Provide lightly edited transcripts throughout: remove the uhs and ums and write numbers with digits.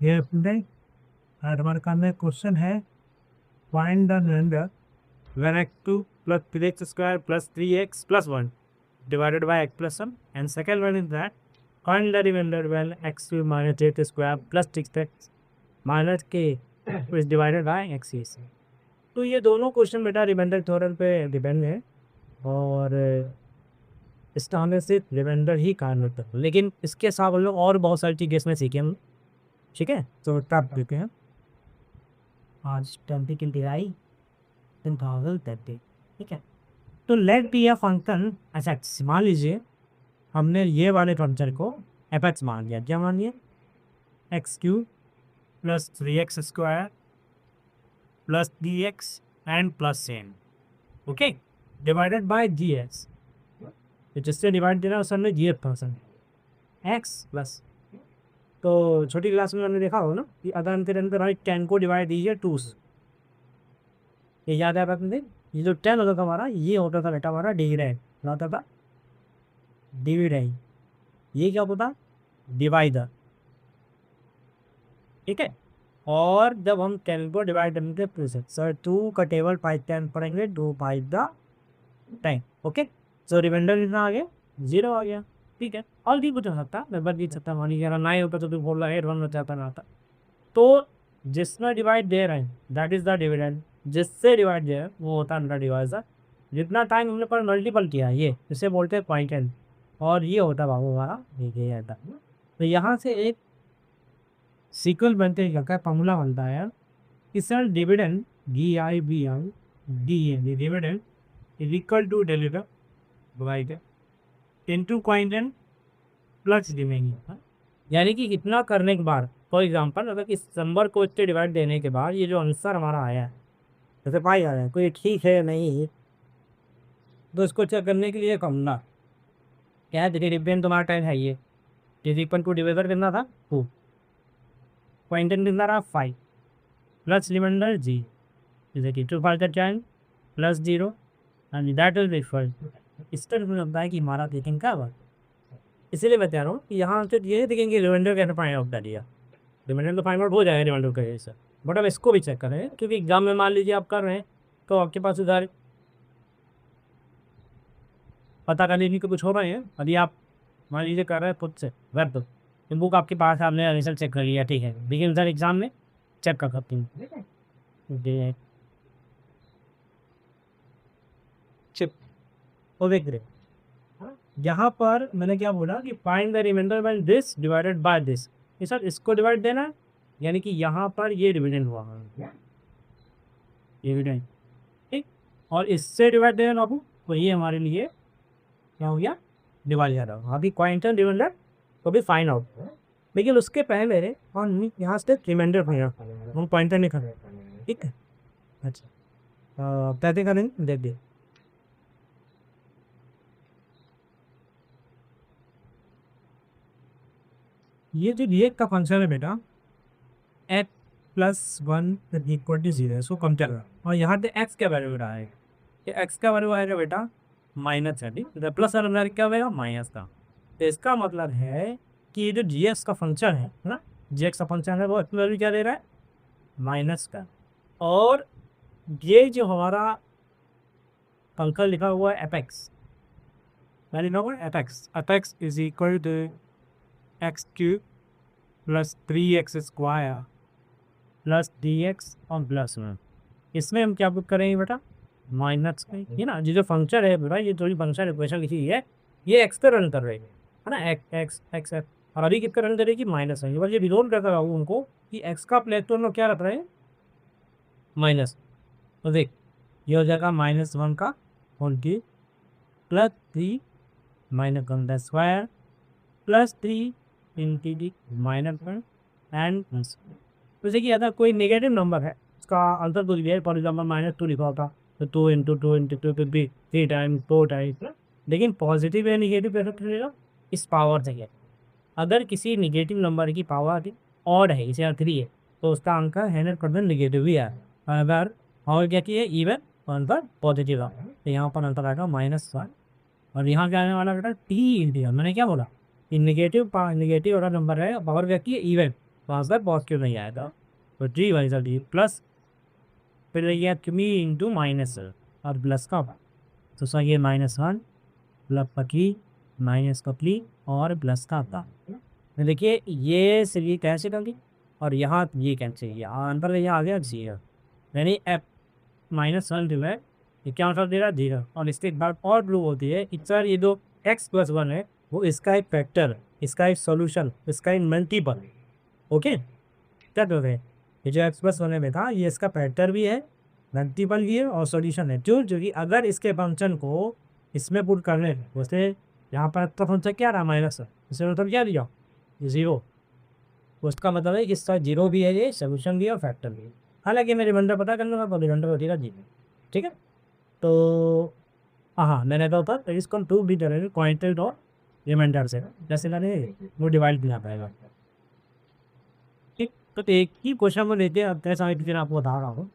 ये अपने हमारे काम में क्वेश्चन है find the remainder when x2 plus 3x square plus 3x plus 1 divided by x plus 1, and second one is that find the remainder when x2 minus 8 square plus 6x minus k is divided by x is। तो ये दोनों question बेटा remainder theorem पे depend है और इसका हमें सिर्फ रिमाइंडर ही कारण होता है, लेकिन इसके साथ हम लोग और बहुत सारी चीज़ें इसमें सीखे हम। ठीक है, तो टॉप देखते हैं आज 20 की डिवाई 1030। ठीक है, तो let be a function f x. मान लीजिए हमने ये वाले फंक्शन को एफ एक्स मान लिया। क्या मान लिया? X cube plus 3x square plus d x and plus n, okay, divided by g x. तो जिससे डिवाइड देना उस हमने g f function x plus. तो छोटी क्लास में हमने देखा हो ना कि अदर भाई 10 को डिवाइड दीजिए 2 से। ये याद है आप अपने? ये जो 10 होता था हमारा, ये होता था बेटा हमारा डिविडेंड, क्या होता था? डिविडेंड। ये क्या होता था? डिवाइडर। ठीक है, और जब हम 10 को डिवाइड करेंगे फिर से सर 2 का टेबल बाई 10 पढ़ेंगे, 2 by the 10। Okay, so remainder कितना आ गया? 0 आ गया। ठीक है, और भी कुछ हो सकता, नंबर भी सकता, मान लीजिए 9 होता तो बोल रहा है 1 हो जाता ना आता। तो जिसमें डिवाइड दे रहे हैं दैट इज द डिविडेंड, जिससे डिवाइड दे रहे हैं वो होता है अंडर डिवाइजर। जितना टाइम हमने पर मल्टीपल किया ये इसे बोलते हैं क्वांटिटी, और ये होता है बाबू हमारा ये आता। तो यहाँ से एक सीक्वल बनते हैं, क्या फॉर्मूला बनता है यार कि sir dividend d i b i d a dividend is equal to deliver divide into quantity plus remaining. यानी कि इतना करने के बाद, फॉर एग्जांपल अगर इस नंबर को इससे डिवाइड देने के बाद ये जो आंसर हमारा आया है, जैसे पाई आ रहा है, कोई ठीक है नहीं, तो इसको चेक करने के लिए फॉर्मूला क्या है? डिविडेंड तुम्हारा टाइम है ये डिविजन को डिवाइडर करना था 2, क्वांटिटी कितना रहा 5 plus remainder g is two five time plus 0 and that is equal. इस तरह मुझे लगता है कि हमारा देखेंगे क्या बात, इसीलिए बता रहा हूँ कि यहाँ से ये देखेंगे रिमाइंडर कैसे फाइंड आउट कर दिया। रिमाइंडर तो फाइंड आउट हो जाएगा रिमाइंडर का जैसा, बट अब इसको भी चेक करें क्योंकि एग्जाम में मान लीजिए आप कर रहे हैं तो आपके पास उधर पता कर लीजिए कि कुछ हो रहे हैं। यदि आप मान लीजिए कर रहे हैं खुद से वेब तो बुक आपके पास, आपने रिजल्ट चेक कर लिया, ठीक है, लेकिन उधर एग्जाम में चेक कर सकती हूँ चिप वो देख रहे। यहाँ पर मैंने क्या बोला कि find the remainder when this divided by this. ये सर इसको डिवाइड देना है, यानी कि यहाँ पर ये डिविडेंड हुआ डिविडेंड, ठीक, और इससे डिवाइड देना बाबू, तो ये हमारे लिए क्या हो गया? डिवाइड जा रहा है। अभी क्वांटिटी डिविडेंड तो भी फाइंड आउट, लेकिन उसके पहले हम यहाँ से रिमाइंडर फाइंड आउट करेंगे, हम क्वांटिटी नहीं करेंगे। ठीक है, अच्छा कैसे करेंगे देख दिए। ये जो डी का फंक्शन है बेटा x प्लस 1 इक्वल टू 0 इसको कम चल रहा है, और यहाँ पे x का वैल्यू रहा है, ये x का वैल्यू आएगा बेटा माइनस है, ठीक, प्लस वाला क्या होगा? माइनस का। तो इसका मतलब है कि ये जो जी का फंक्शन है ना, जी का फंक्शन है वो वैल्यू क्या दे रहा है? माइनस का। और ये जो हमारा फंक्शन लिखा हुआ है एफ एक्स, मैंने लिखा हुआ है f x is equal to x cube plus 3x square plus d x और प्लस 1। इसमें हम क्या करेंगे बेटा? माइनस का, ये ना जो फंक्शन है बेटा, ये जो फंक्शन इक्वेशन लिखी है ये एक्स का रन कर रही है ना, एक्स एक्स और अभी किसका रन करेगी? माइनस है। बस ये विरोध करता रहा उनको कि एक्स का प्लेस तो क्या रख रहे हैं? माइनस। तो देख ये हो जाएगा -1 का होल क्यूब प्लस 3 माइनस 1 का square plus 3 into D minus 1 and plus. जैसे कि अगर कोई नेगेटिव नंबर है उसका आंसर तो दिया है, फॉर एग्जाम्पल -2 लिखा होता तो 2 इंटू 2 इंटू 2 फिर भी 3 टाइम्स 4 टाइम्स, लेकिन पॉजिटिव या निगेटिव कैसे चलेगा? इस पावर से है। अगर किसी निगेटिव नंबर की पावर ऑड है, इसे 3 है, तो उसका अंक 100% निगेटिव ही है। अगर और क्या किया इवन वन पर पॉजिटिव है, तो यहाँ पर आंसर आएगा -1। और यहाँ क्या आने वाला बेटा? टी इंटू, मैंने क्या बोला कि निगेटिव वाला नंबर है, पावर क्या की है? इवन, वहाँ पर पॉजिटिव नहीं आएगा, तो डी वाई सा डी प्लस, फिर ये क्मी इंटू माइनस और प्लस का, तो सर ये -1 प्लस पकी माइनस कपली और प्लस का था। देखिए ये से ये कैंसिल होगी और यहाँ ये कैंसिल, यहाँ अंदर ये आ गया 0, यानी एफ -1 जो है ये क्या आंसर दे रहा है 0। और इसके बाद और प्रूव होती है कि सर ये जो x+1 है वो इसका एक फैक्टर, इसका एक सॉल्यूशन, इसका एक मल्टीपल। ओके, क्या कर रहे हैं, ये जो x+1 में था ये इसका फैक्टर भी है, मल्टीपल भी है और सॉल्यूशन है। जो कि अगर इसके फंक्शन को इसमें पुट कर लें, वैसे यहाँ पर तो फंक्शन क्या रहा माइनस, इसमें मतलब क्या दिया 0, उसका मतलब है इसका 0 भी है, ये सोल्यूशन भी है और फैक्टर भी है। हालांकि मैं रिमाइंडर पता कर लूँगा तो रिमाइंडर हो जाएगा 0। ठीक है, तो हाँ मैंने तो था इसको 2 भी करेंगे क्वांटिटी और रिमाइंडर से, जैसे मैंने वो डिवाइड किया पाएगा। ठीक, तो एक ही क्वेश्चन को लेते हैं, अब कैसा है फिर आपको बता रहा हूँ,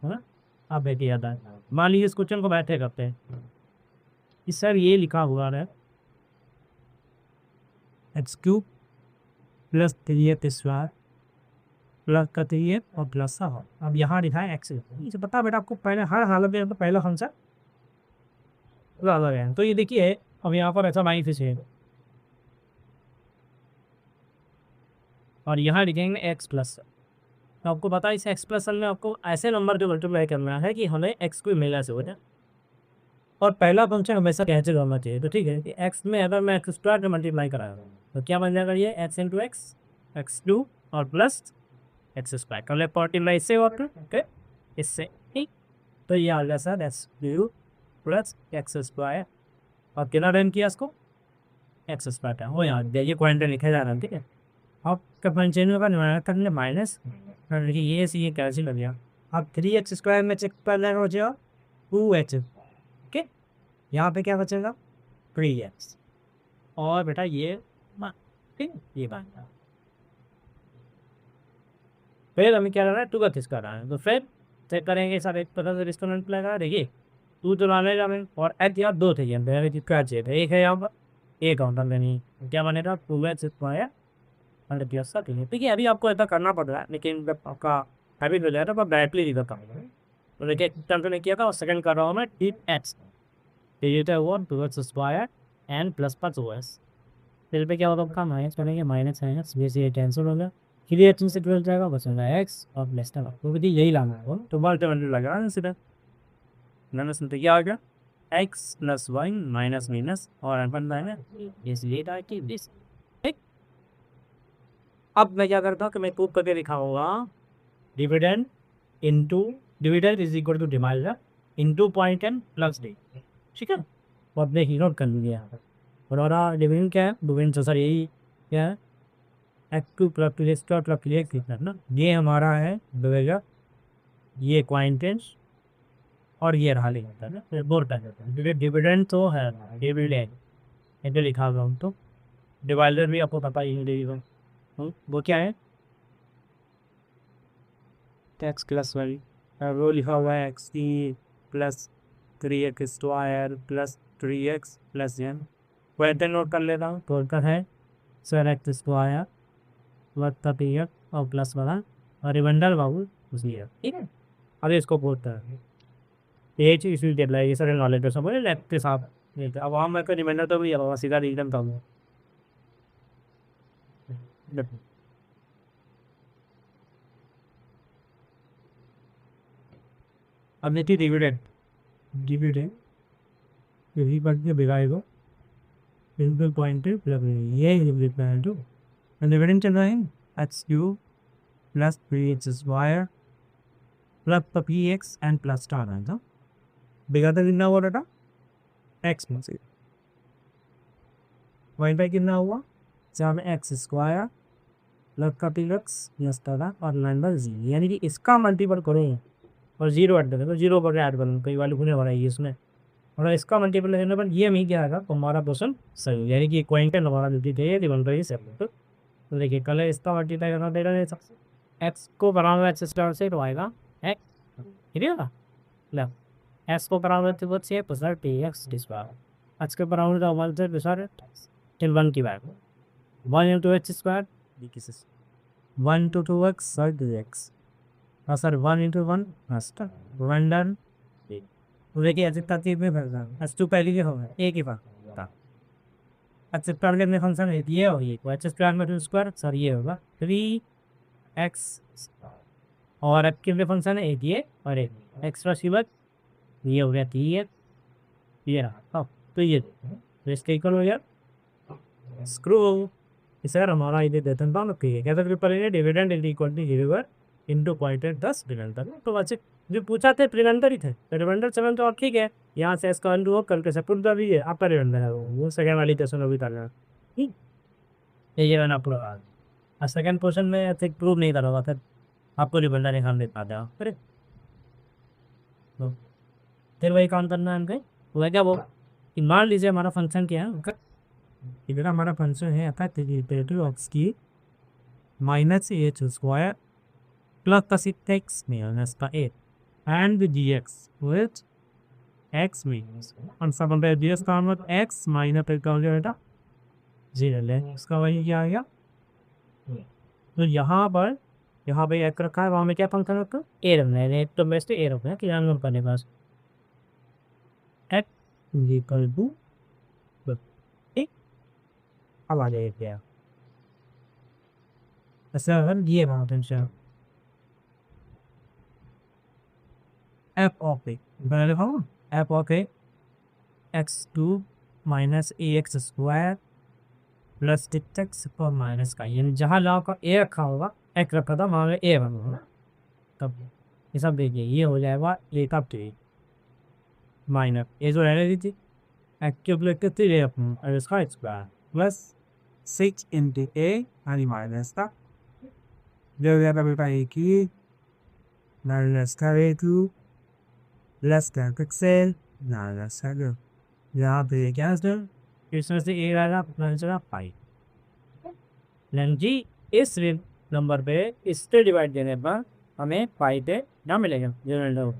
है ना। आप बैठिए, याद है, मान लीजिए इस क्वेश्चन को बैठे करते हैं कि सर ये लिखा हुआ है x³ प्लस 3x² प्लस का 3x और प्लस का, अब यहाँ लिखा है x। इसे पता बेटा आपको पहले हर हालत में तो पहला फंक्शन अलग है। तो ये देखिए अब यहाँ पर ऐसा माइनस है और यहाँ लिखेंगे x+। तो आपको पता है इस x+ में आपको ऐसे नंबर जो मल्टीप्लाई करना है कि हमें x को मिला से हो जाए, और पहला फंक्शन हमेशा कैंसिल होना चाहिए। तो ठीक है कि x में अगर मैं x² में मल्टीप्लाई कराया तो क्या बन जाएगा, ये x इंटू एक्स, x2 और प्लस x²। कर ले मल्टीप्लाई इससे और ओके इससे, ठीक। तो ये आ गया सर x³ प्लस x² और कितना रन किया इसको x² का, वो यहाँ ये क्वांटिटी लिखा जा रहा है। ठीक है, अब फंक्शन का निवारण करने माइनस, ये से ये कैंसिल हो गया। अब 3x² में चेक करना हो जाएगा 2h। ओके, यहाँ पे क्या बचेगा 3x और बेटा ये ठीक ये बात। फिर हमें क्या करना है 2 का किस कर रहा है, तो फिर चेक करेंगे सर एक तरह से डिस्टोनेंट लगेगा। देखिए 2 तो लाने जाने और एच यार 2 थे, क्या चाहिए एक है यहाँ पर, एक काउंटर लेनी, क्या बनेगा 2x²। देखिए अभी आपको ऐसा करना पड़ रहा है, लेकिन जब आपका हैबिट हो जाएगा तो आप डायरेक्टली लिखा काम। तो देखिए टाइम तो नहीं किया था और सेकंड कर रहा हूँ मैं x डिजिट है वो 2x² एंड प्लस पर 2s। फिर पे क्या होगा आपका माइनस करेंगे, माइनस ये कैंसिल हो गया, 3x से 12 जाएगा, बस होगा x और प्लस का, तो भी यही लाना है तो मल्टीपल लगा ना सीधा, मैंने सुनते क्या आ गया x+y माइनस माइनस और अपन इसलिए दिस। अब मैं क्या करता हूँ कि मैं प्रूव करके दिखाऊंगा dividend into dividend is equal to divider into point and plus d. ठीक है, तो अपने ही नोट कर लीजिए यहाँ पर। और हमारा डिविडेंड क्या है, डिविडेंड तो सर यही क्या है x² plus 3x² plus 3x कितना ना, ये हमारा है डिविडेंड, ये क्वांटिटी और ये रहा लिखा ना, फिर बोलता है डिविडेंड तो है डिविडेंड इधर लिखा हुआ हूँ, तो डिवाइडर भी आपको पता ही है वो क्या है x+1, वो लिखा हुआ है x plus 3x² plus 3x plus n। वैसे नोट कर लेता हूँ, तो उसका है सर x² प्लस 3x और प्लस वाला और रिमाइंडर बाबू उसी है। ठीक है, अरे इसको बोलता है ये चीज इसलिए दे रहा है, ये सारे नॉलेज पे सब लेफ्ट के साथ। अब वहाँ मैं रिमाइंडर तो भी है सीधा रीजन था। अब देखिए डिविडेंड यही बढ़ के बिगाड़ेगा बिल्कुल पॉइंट ये डिविडेंड चल रहा है x³ plus 3x² plus px and plus star है तो बिगाड़ता कितना हुआ बेटा x में से वाई बाई कितना हुआ जहाँ में x² प्लस का px प्लस स्टार और 9/0, यानी कि इसका मल्टीपल करो और 0 ऐड करें तो 0 पर ऐड करूँ कई वाले होने वाला है इसमें, और इसका मल्टीपल करने पर ये हमें क्या आएगा हमारा क्वेश्चन सही, यानी कि क्वांटिटी हमारा मिलती है बन रही है सब। तो देखिए कल इसका मल्टीप्लाई करना दे रहा है सबसे एक्स को बराबर x² से तो आएगा एक्स, ठीक है ना, एस को बराबर तो से प्लस px डिस्वार एक्स के बराबर का हमारे से विचार टिल 1 की बात 1 into x² 1 to 2x sir 2x और सर 1 into 1 फर्स्ट 1 डन। तो देखिए ऐसे तरतीब में भर रहा एच टू पहले ही होगा एक ही बात। अच्छा स्क्वायर में फंक्शन है ये हो ये एच स्क्वायर में टू स्क्वायर सर ये होगा 3x और अब के फंक्शन है एक ये और एक एक्स्ट्रा सिवक ये हो गया 3x ये रहा। तो ये तो इसका इक्वल हो गया स्क्रू इसे हमारा इधर देते हैं बाउंड की कैसे पेपर है dividend is equal to divisor into quantity 10 reminder. तो वैसे जो पूछा थे रिमाइंडर ही थे तो रिमाइंडर 7 तो ठीक है यहाँ से इसका अंडू हो कल के सेपरेट का भी है आपका रिमाइंडर है वो सेकंड वाली टेस्ट में भी था ठीक ये मैंने पूरा और सेकंड क्वेश्चन में आई थिंक प्रूव नहीं करा होगा फिर आपको रिमाइंडर निकाल देता था फिर वही काम करना है हमको वो क्या वो कि मान लीजिए हमारा फंक्शन क्या है इधर हमारा फंक्शन है डेरिवेटिव ऑफ की माइनस एच स्क्वायर प्लस का सिक्स एक्स माइनस का eight and d x with x minus और सब हम डी एक्स का मतलब एक्स माइनस पे का हो गया बेटा 0 ले इसका वही क्या आ गया। तो यहाँ पर एक रखा है वहाँ में क्या फंक्शन रखा ए रखना है तो बेस्ट ए रखना है क्रियान्वयन करने पास एक्स इक्वल टू अब आ जाएगा क्या ऐसा ये टेंशन एफ ऑफ ए बना लिखाऊँ F of A x2 minus A x square plus x पर माइनस का यानी जहाँ लाओ का ए रखा होगा एक्स रखा था वहाँ में ए बना होगा तब ये सब देखिए ये हो जाएगा ए तब ठीक माइनस ये जो रहने दी थी एक्टिव लेकर 3 और इसका स्क्वायर प्लस 6 into a आणि माइनस का जो ज़्यादा बेटा एक ही माइनस का a2 प्लस का पिक्सल माइनस का 2 यहाँ पे क्या है इसमें से a आएगा प्लस का पाई लेकिन जी इस नंबर पे इससे डिवाइड देने पर हमें पाई पे ना मिलेगा 0.2